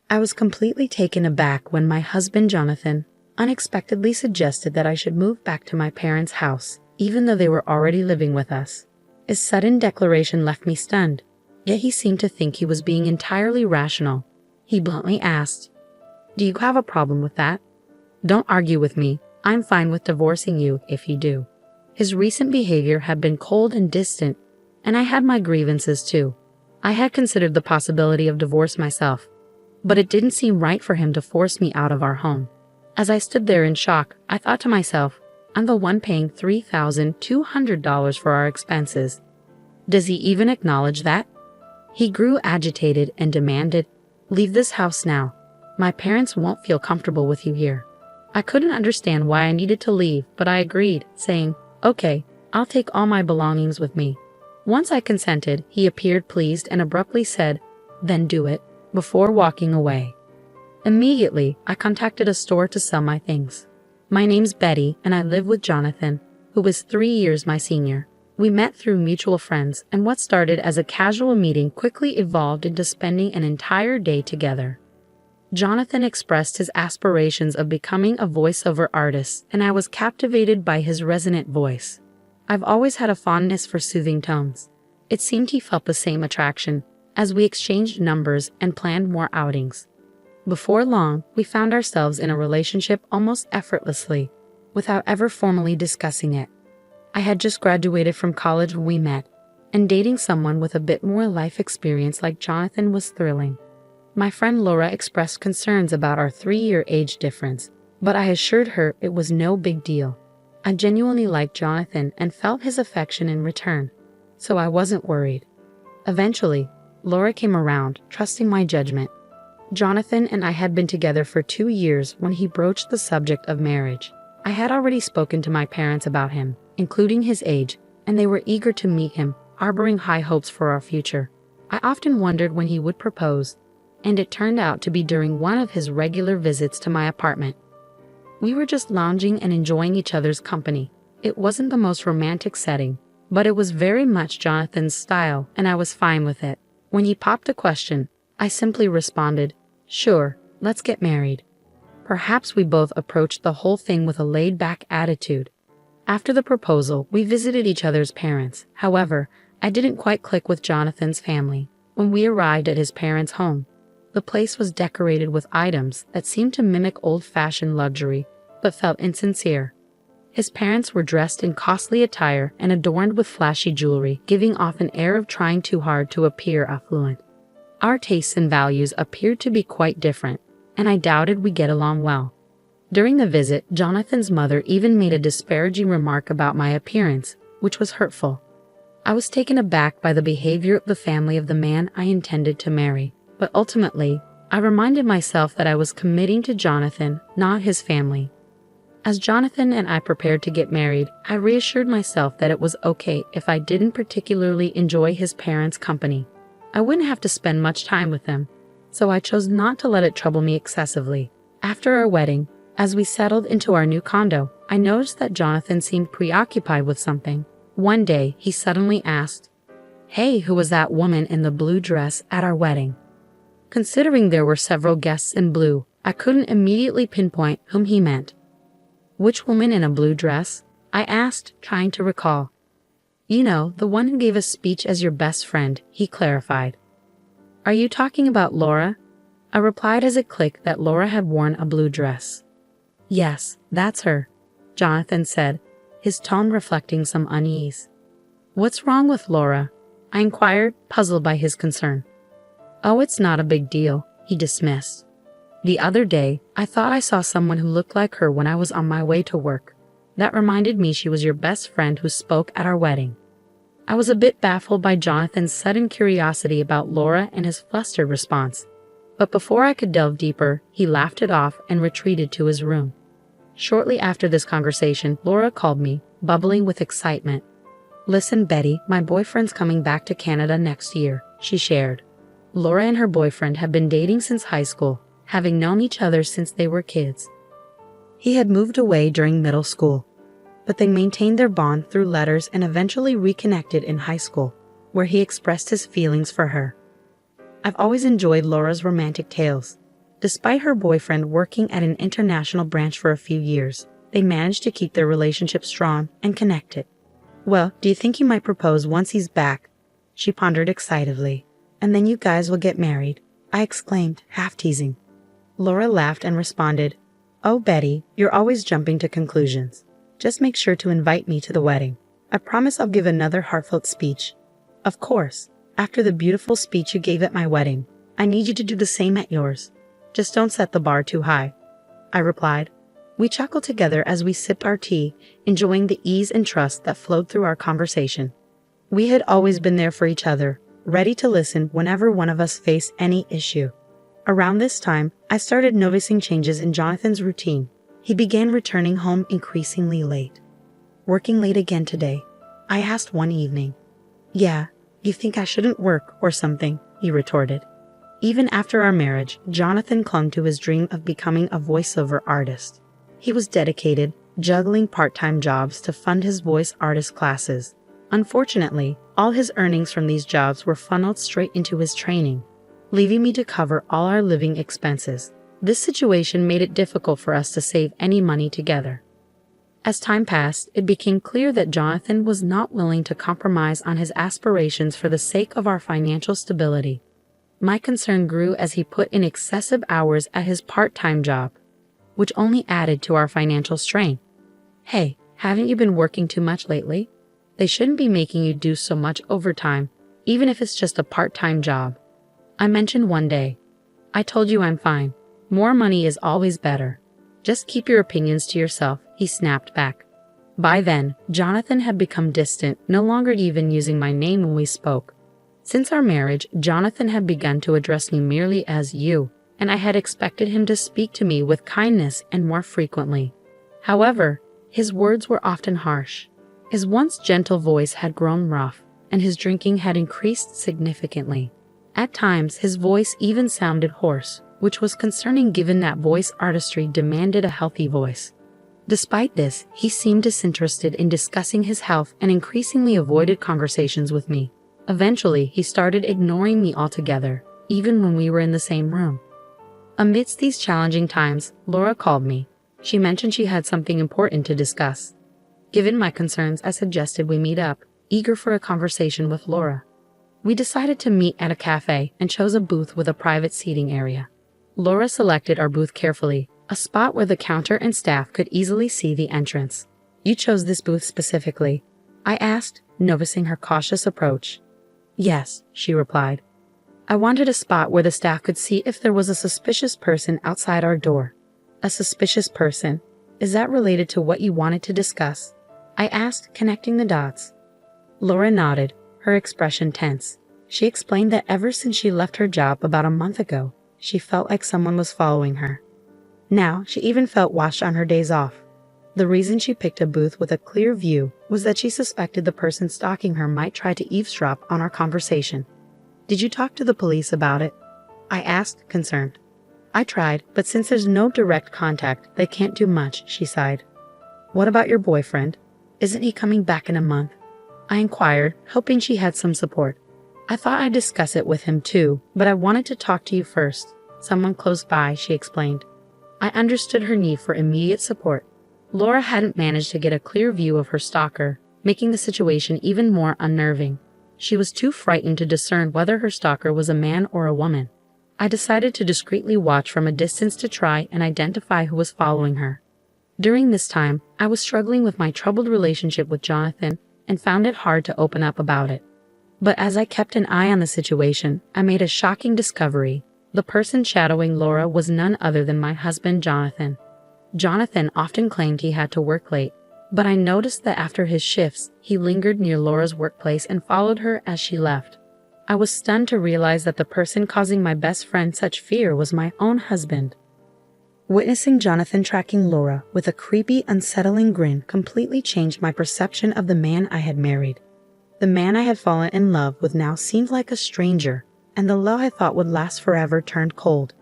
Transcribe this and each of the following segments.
I was completely taken aback when my husband Jonathan unexpectedly suggested that I should move back to my parents' house, even though they were already living with us. His sudden declaration left me stunned, yet he seemed to think he was being entirely rational. He bluntly asked, "Do you have a problem with that? Don't argue with me. I'm fine with divorcing you if you do." His recent behavior had been cold and distant, and I had my grievances too. I had considered the possibility of divorce myself, but it didn't seem right for him to force me out of our home. As I stood there in shock, I thought to myself, I'm the one paying $3,200 for our expenses. Does he even acknowledge that? He grew agitated and demanded, "Leave this house now. My parents won't feel comfortable with you here." I couldn't understand why I needed to leave, but I agreed, saying, "Okay, I'll take all my belongings with me." Once I consented, he appeared pleased and abruptly said, "Then do it," before walking away. Immediately, I contacted a store to sell my things. My name's Betty, and I live with Jonathan, who is 3 years my senior. We met through mutual friends, and what started as a casual meeting quickly evolved into spending an entire day together. Jonathan expressed his aspirations of becoming a voiceover artist, and I was captivated by his resonant voice. I've always had a fondness for soothing tones. It seemed he felt the same attraction, as we exchanged numbers and planned more outings. Before long, we found ourselves in a relationship almost effortlessly, without ever formally discussing it. I had just graduated from college when we met, and dating someone with a bit more life experience like Jonathan was thrilling. My friend Laura expressed concerns about our 3-year age difference, but I assured her it was no big deal. I genuinely liked Jonathan and felt his affection in return, so I wasn't worried. Eventually, Laura came around, trusting my judgment. Jonathan and I had been together for 2 years when he broached the subject of marriage. I had already spoken to my parents about him, including his age, and they were eager to meet him, harboring high hopes for our future. I often wondered when he would propose, and it turned out to be during one of his regular visits to my apartment. We were just lounging and enjoying each other's company. It wasn't the most romantic setting, but it was very much Jonathan's style, and I was fine with it. When he popped a question, I simply responded, "Sure, let's get married." Perhaps we both approached the whole thing with a laid-back attitude. After the proposal, we visited each other's parents. However, I didn't quite click with Jonathan's family. When we arrived at his parents' home, the place was decorated with items that seemed to mimic old-fashioned luxury, but felt insincere. His parents were dressed in costly attire and adorned with flashy jewelry, giving off an air of trying too hard to appear affluent. Our tastes and values appeared to be quite different, and I doubted we'd get along well. During the visit, Jonathan's mother even made a disparaging remark about my appearance, which was hurtful. I was taken aback by the behavior of the family of the man I intended to marry, but ultimately, I reminded myself that I was committing to Jonathan, not his family. As Jonathan and I prepared to get married, I reassured myself that it was okay if I didn't particularly enjoy his parents' company. I wouldn't have to spend much time with them, so I chose not to let it trouble me excessively. After our wedding, as we settled into our new condo, I noticed that Jonathan seemed preoccupied with something. One day, he suddenly asked, "Hey, who was that woman in the blue dress at our wedding?" Considering there were several guests in blue, I couldn't immediately pinpoint whom he meant. "Which woman in a blue dress?" I asked, trying to recall. "You know, the one who gave a speech as your best friend," he clarified. "Are you talking about Laura?" I replied as it clicked that Laura had worn a blue dress. "Yes, that's her," Jonathan said, his tone reflecting some unease. "What's wrong with Laura?" I inquired, puzzled by his concern. "Oh, it's not a big deal," he dismissed. "The other day, I thought I saw someone who looked like her when I was on my way to work. That reminded me she was your best friend who spoke at our wedding." I was a bit baffled by Jonathan's sudden curiosity about Laura and his flustered response. But before I could delve deeper, he laughed it off and retreated to his room. Shortly after this conversation, Laura called me, bubbling with excitement. "Listen, Betty, my boyfriend's coming back to Canada next year," she shared. Laura and her boyfriend had been dating since high school, having known each other since they were kids. He had moved away during middle school, but they maintained their bond through letters and eventually reconnected in high school, where he expressed his feelings for her. I've always enjoyed Laura's romantic tales, Despite her boyfriend working at an international branch for a few years, they managed to keep their relationship strong and connected. Well, do you think he might propose once he's back? She pondered excitedly. And then you guys will get married, I exclaimed, half teasing. Laura laughed and responded, Oh, Betty, you're always jumping to conclusions. Just make sure to invite me to the wedding. I promise I'll give another heartfelt speech. Of course, after the beautiful speech you gave at my wedding, I need you to do the same at yours. Just don't set the bar too high, I replied. We chuckled together as we sipped our tea, enjoying the ease and trust that flowed through our conversation. We had always been there for each other, ready to listen whenever one of us faced any issue. Around this time, I started noticing changes in Jonathan's routine. He began returning home increasingly late. Working late again today? I asked one evening. Yeah, you think I shouldn't work or something, he retorted. Even after our marriage, Jonathan clung to his dream of becoming a voiceover artist. He was dedicated, juggling part-time jobs to fund his voice artist classes. Unfortunately, all his earnings from these jobs were funneled straight into his training, leaving me to cover all our living expenses. This situation made it difficult for us to save any money together. As time passed, it became clear that Jonathan was not willing to compromise on his aspirations for the sake of our financial stability. My concern grew as he put in excessive hours at his part-time job, which only added to our financial strain. Hey, haven't you been working too much lately? They shouldn't be making you do so much overtime, even if it's just a part-time job, I mentioned one day. I told you I'm fine. More money is always better. Just keep your opinions to yourself, he snapped back. By then, Jonathan had become distant, no longer even using my name when we spoke. Since our marriage, Jonathan had begun to address me merely as you, and I had expected him to speak to me with kindness and more frequently. However, his words were often harsh. His once gentle voice had grown rough, and his drinking had increased significantly. At times, his voice even sounded hoarse, which was concerning given that voice artistry demanded a healthy voice. Despite this, he seemed disinterested in discussing his health and increasingly avoided conversations with me. Eventually, he started ignoring me altogether, even when we were in the same room. Amidst these challenging times, Laura called me. She mentioned she had something important to discuss. Given my concerns, I suggested we meet up, eager for a conversation with Laura. We decided to meet at a cafe and chose a booth with a private seating area. Laura selected our booth carefully, a spot where the counter and staff could easily see the entrance. You chose this booth specifically? I asked, noticing her cautious approach. Yes, she replied. I wanted a spot where the staff could see if there was a suspicious person outside our door. A suspicious person? Is that related to what you wanted to discuss? I asked, connecting the dots. Laura nodded, her expression tense. She explained that ever since she left her job about a month ago, she felt like someone was following her. Now, she even felt watched on her days off. The reason she picked a booth with a clear view was that she suspected the person stalking her might try to eavesdrop on our conversation. Did you talk to the police about it? I asked, concerned. I tried, but since there's no direct contact, they can't do much, she sighed. What about your boyfriend? Isn't he coming back in a month? I inquired, hoping she had some support. I thought I'd discuss it with him too, but I wanted to talk to you first. Someone close by, she explained. I understood her need for immediate support. Laura hadn't managed to get a clear view of her stalker, making the situation even more unnerving. She was too frightened to discern whether her stalker was a man or a woman. I decided to discreetly watch from a distance to try and identify who was following her. During this time, I was struggling with my troubled relationship with Jonathan and found it hard to open up about it. But as I kept an eye on the situation, I made a shocking discovery. The person shadowing Laura was none other than my husband, Jonathan. Jonathan often claimed he had to work late, but I noticed that after his shifts, he lingered near Laura's workplace and followed her as she left. I was stunned to realize that the person causing my best friend such fear was my own husband. Witnessing Jonathan tracking Laura with a creepy, unsettling grin completely changed my perception of the man I had married. The man I had fallen in love with now seemed like a stranger, and the love I thought would last forever turned cold.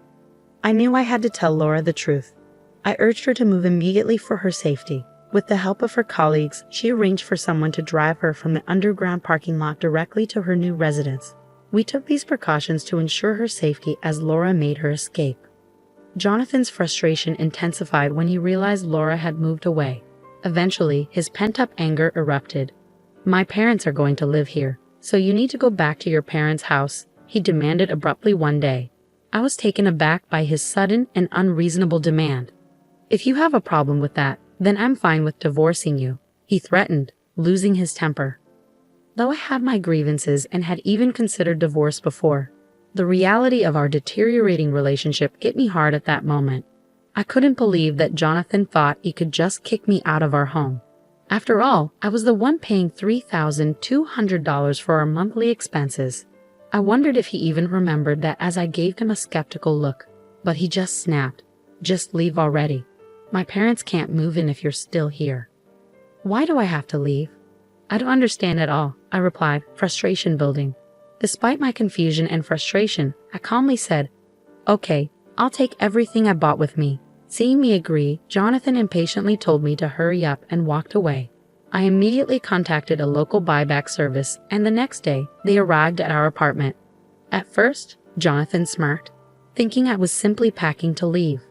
I knew I had to tell Laura the truth. I urged her to move immediately for her safety. With the help of her colleagues, she arranged for someone to drive her from the underground parking lot directly to her new residence. We took these precautions to ensure her safety as Laura made her escape. Jonathan's frustration intensified when he realized Laura had moved away. Eventually, his pent-up anger erupted. "My parents are going to live here, so you need to go back to your parents' house," he demanded abruptly one day. I was taken aback by his sudden and unreasonable demand. "If you have a problem with that, then I'm fine with divorcing you," he threatened, losing his temper. Though I had my grievances and had even considered divorce before, the reality of our deteriorating relationship hit me hard at that moment. I couldn't believe that Jonathan thought he could just kick me out of our home. After all, I was the one paying $3,200 for our monthly expenses. I wondered if he even remembered that as I gave him a skeptical look, but he just snapped, "Just leave already. My parents can't move in if you're still here." "Why do I have to leave?" "I don't understand at all," I replied, frustration building. Despite my confusion and frustration, I calmly said, "Okay, I'll take everything I bought with me." Seeing me agree, Jonathan impatiently told me to hurry up and walked away. I immediately contacted a local buyback service, and the next day, they arrived at our apartment. At first, Jonathan smirked, thinking I was simply packing to leave.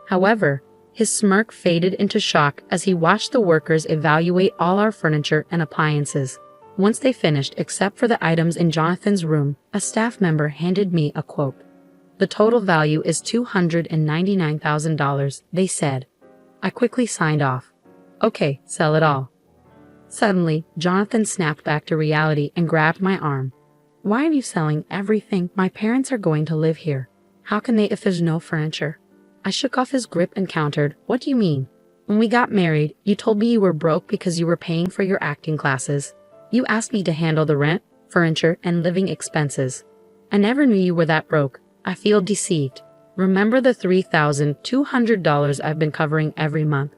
However, his smirk faded into shock as he watched the workers evaluate all our furniture and appliances. Once they finished, except for the items in Jonathan's room, a staff member handed me a quote. "The total value is $299,000, they said. I quickly signed off. "Okay, sell it all." Suddenly, Jonathan snapped back to reality and grabbed my arm. "Why are you selling everything? My parents are going to live here. How can they if there's no furniture?" I shook off his grip and countered, "What do you mean? When we got married, you told me you were broke because you were paying for your acting classes. You asked me to handle the rent, furniture, and living expenses. I never knew you were that broke. I feel deceived. Remember the $3,200 I've been covering every month?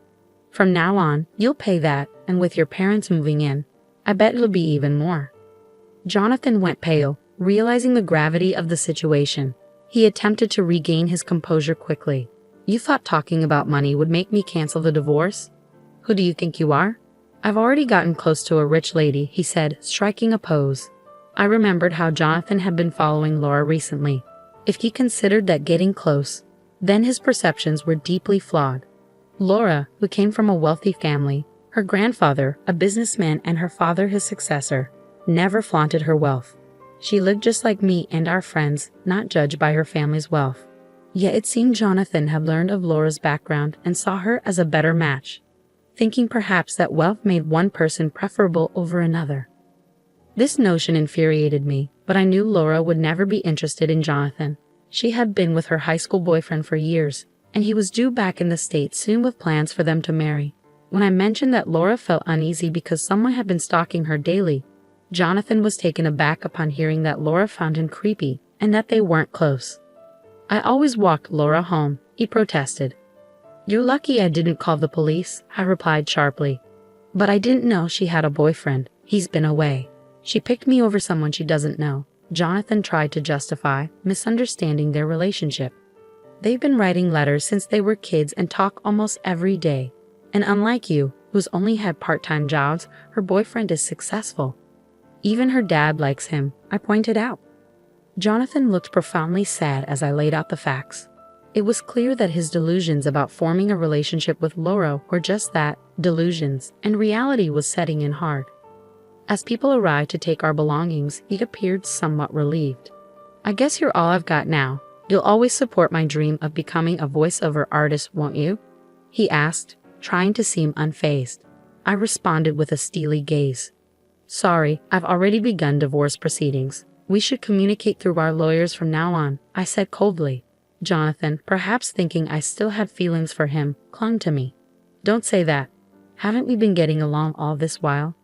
From now on, you'll pay that, and with your parents moving in, I bet it'll be even more." Jonathan went pale, realizing the gravity of the situation. He attempted to regain his composure quickly. "You thought talking about money would make me cancel the divorce? Who do you think you are? I've already gotten close to a rich lady," he said, striking a pose. I remembered how Jonathan had been following Laura recently. If he considered that getting close, then his perceptions were deeply flawed. Laura, who came from a wealthy family, her grandfather, a businessman, and her father, his successor, never flaunted her wealth. She lived just like me and our friends, not judged by her family's wealth. Yet it seemed Jonathan had learned of Laura's background and saw her as a better match, thinking perhaps that wealth made one person preferable over another. This notion infuriated me, but I knew Laura would never be interested in Jonathan. She had been with her high school boyfriend for years, and he was due back in the States soon with plans for them to marry. When I mentioned that Laura felt uneasy because someone had been stalking her daily, Jonathan was taken aback upon hearing that Laura found him creepy and that they weren't close. "I always walked Laura home," he protested. "You're lucky I didn't call the police," I replied sharply. "But I didn't know she had a boyfriend. He's been away. She picked me over someone she doesn't know." Jonathan tried to justify, misunderstanding their relationship. "They've been writing letters since they were kids and talk almost every day. And unlike you, who's only had part-time jobs, her boyfriend is successful. Even her dad likes him," I pointed out. Jonathan looked profoundly sad as I laid out the facts. It was clear that his delusions about forming a relationship with Laura were just that, delusions, and reality was setting in hard. As people arrived to take our belongings, he appeared somewhat relieved. "I guess you're all I've got now. You'll always support my dream of becoming a voiceover artist, won't you?" he asked, trying to seem unfazed. I responded with a steely gaze. "Sorry, I've already begun divorce proceedings. We should communicate through our lawyers from now on," I said coldly. Jonathan, perhaps thinking I still had feelings for him, clung to me. "Don't say that. Haven't we been getting along all this while?"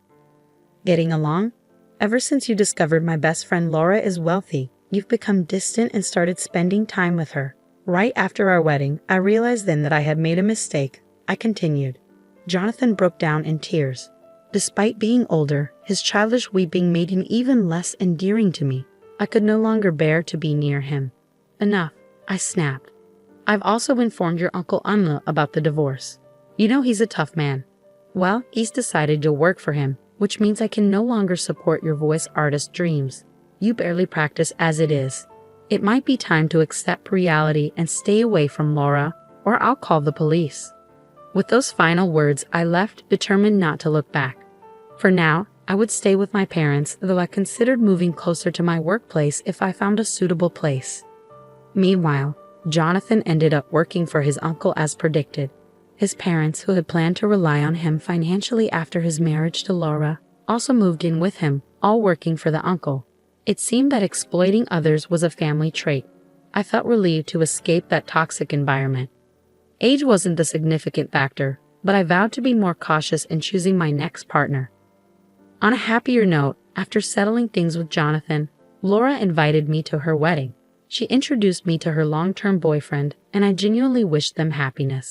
"Getting along? Ever since you discovered my best friend Laura is wealthy, you've become distant and started spending time with her. Right after our wedding, I realized then that I had made a mistake," I continued. Jonathan broke down in tears. Despite being older, his childish weeping made him even less endearing to me. I could no longer bear to be near him. "Enough," I snapped. "I've also informed your Uncle Anla about the divorce. You know he's a tough man. Well, he's decided you'll work for him, which means I can no longer support your voice artist dreams. You barely practice as it is." It might be time to accept reality and stay away from Laura, or I'll call the police. With those final words, I left, determined not to look back. For now, I would stay with my parents, though I considered moving closer to my workplace if I found a suitable place. Meanwhile, Jonathan ended up working for his uncle as predicted. His parents, who had planned to rely on him financially after his marriage to Laura, also moved in with him, all working for the uncle. It seemed that exploiting others was a family trait. I felt relieved to escape that toxic environment. Age wasn't the significant factor, but I vowed to be more cautious in choosing my next partner. On a happier note, after settling things with Jonathan, Laura invited me to her wedding. She introduced me to her long-term boyfriend, and I genuinely wished them happiness.